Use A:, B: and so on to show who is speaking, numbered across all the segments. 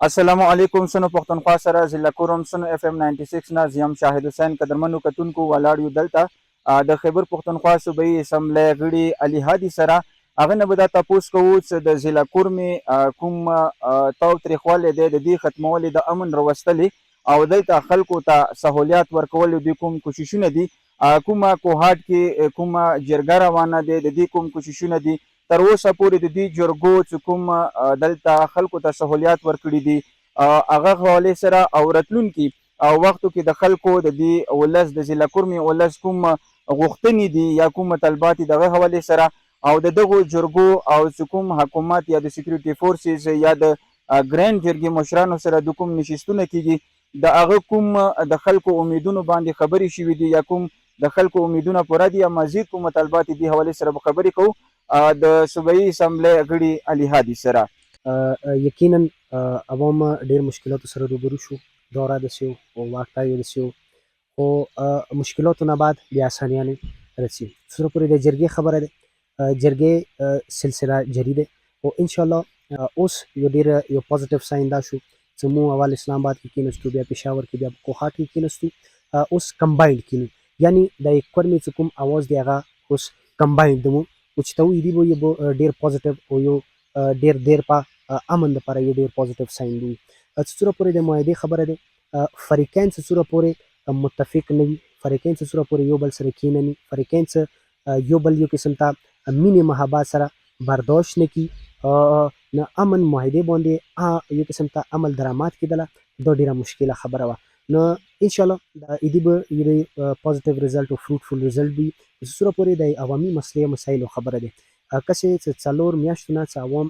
A: السلام علیکم سنو پښتونخوا سره ضلع کوم سنو اف ام 96 نه زیم شاهد حسین قدرمنو کتونکو ولاړ یو دلته د خیبر پښتونخوا صوبایي اسمبلی غړي علي هادي سره هغه نه به دا تپوس کوو چې د ضلع کورمې کوم تاو تریخوالی دی د دې ختمولې د امن راوستلې او دلته خلکو ته سهولیات ورکول دوی کوم کوششونه دي کومه کوهاټ کې کومه جرګه روانه دی د دې کوم کوششونه دي تر اوسه پورې د دې جرګو چې کوم دلته خلکو ته سهولیات ورکړي دي هغه حوالې سره او راتلونکي وختو کې د خلکو د دې ولس د ضلع کورمې ولس کوم غوښتنې دي یا کوم طلبات دي دغه حوالې سره او د دغو جرګو او چې کوم حکومت یا د سکیورټي فورسز یا د ګرینډ جرګې مشرانو سره د کوم نشستونه کیږي د هغه کوم د خلکو امیدونو باندې خبرې شوي دي یا کوم د خلکو امیدونه پوره دي یا مزید کوم طلبات دي حوالې سره به خبرې کوو د صوبایي اسمبلی غړي علي هادي سره
B: یقینا عوام ډېر مشکلاتو سره روبرو شو دوره داسې و او واقعا داسې و خو مشکلاتو نه بعد بیا اسانیانې رسي څومره پورې د جرګې خبره ده جرګې سلسله جاري ده او انشاءالله اوس یو ډېر یو پازیټیو ساین دا شو چې مو اول اسلام آباد کې کېناستو بیا پېښور کې بیا کوهاټ کې کېناستو اوس کمباینډ کېنو یعنی د کورمې چې کوم اواز دی هغه اوس کمباینډ دمو او چې ته ویلي به یو ډېر پازیټیو او یو ډېر دیر په امن دپاره یو ډېر پازیټیو ساین دی چې څومره پورې د معاهدې خبره ده فریقین چې څومره پورې متفق نه وي فریقین چې څومره پورې یو بل سره کښېنني فریقین چې یو بل یو قسم ته مینې محبت سره برداشت نه کړي نه امن معاهدې باندې یو قسم ته عمل درآمد کېدله دا ډېره مشکله خبره وه نو انشاءالله د ایدي به یو پازیټیو ریزلټ او فروټفل ریزلټ وي چې څومره پورې د عوامي مسلې مسایلو خبره ده کسې چې څلور میاشتو نه چې عوام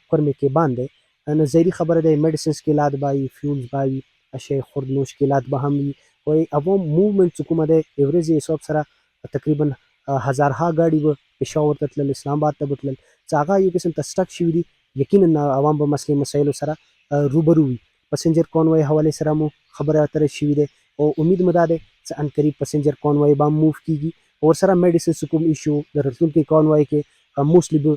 B: کورمې کې باندې نو ظاهري خبره ده میډیسنز کې به وي فیولز به وي اشیاء خوردنوش کې به هم وي وایي عوام موومنټ چې کومه ده د ورځې حساب سره تقریبا هزارها ګاډي به پېښور ته تلل اسلام آباد ته به تلل چې هغه یو قسم ته سټک شوي دي یقینا عوام به مسلې مسایلو سره روبرو وي پسنجر کانوای حوالې سره مو خبره اترې شوي ده او امید مو دا ده چې ان قریب پسنجر کانوای به هم موو کېږي او سره میډیسنز کوم ایشو د راتلونکي کانوای کې موسټلی به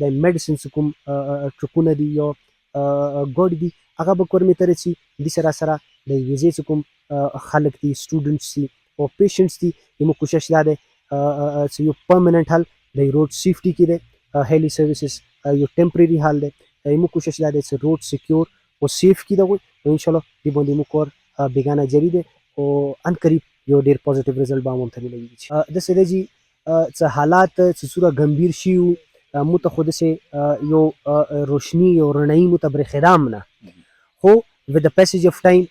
B: د میډیسنز کوم ټرکونه دي یا ګاډي دي هغه به کورمې ته رسي دې سره سره د ویزې کوم خلک دي سټوډنټس دي او پیشنټس دي زموږ کوشش دا دی چې یو پرمننټ حل د روډ سیفټي کې دی هیلی سروسز یو ټمپرري حل دی زموږ کوشش دا دی چې روډ سکیور او سیف کې دغوی نو انشاءالله دې باندې موږ کار بیګانه جاري دی او ان قریب یو ډېر پازیټیو ریزلټ به هم ته ملوي داسې دی چې حالات چې څومره ګمبیر شي وو موږ ته خو داسې یو روشني یو رڼایي موږ ته برېښېده هم نه خو ود د پیسیج اف ټایم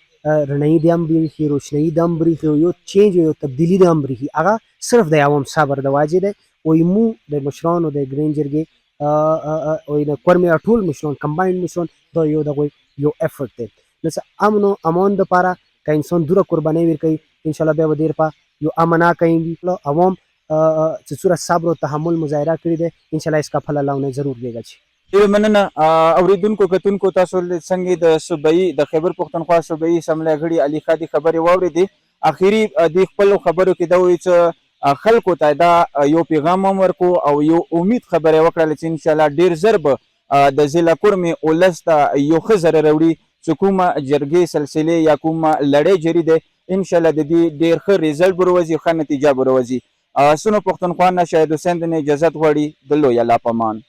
B: رڼایي دې هم برېښي روشنایي د هم برېښي یو چینج یو تبدیلي د هم برېښي هغه صرف د عوام صبر د واجې دی وایي مو د مشرانو د ګرین جرګې او د کورمې ټول مشران کمباینډ مشران دا یو دغوی یو افرټ دی نو چې امن او امان دپاره که انسان دوره قربانۍ ورکوي انشاءالله بیا به ډېر په یو امناکه وي عوام چې څومره صبر او تحمل مظاهره کړې دی انشاءالله اسکا پھل الله انہیں ضرور دیگا چی
A: ډېر مننه اوریدونکو کتونکو تاسو څنګه د صوبایي د خیبر پښتونخوا صوبایي اسمبلی غړي علي هادي خبرې واورېدې اخري د خپلو خبرو کې دا وایي چې خلکو ته دا یو پیغام هم ورکو او یو امید خبرې وکړله چې انشاءالله ډېر ژر به د ضلع کورمې ولس ته یو ښه زره راوړي چې کومه جرګې سلسلې یا کومه لړۍ جاري دی انشاءالله د دې ډېر ښه ریزلټ به راوځي ښه نتیجه به راوځي سنو پښتونخوا نه شاهد حسین د اجازت غواړي د لوی الله په امان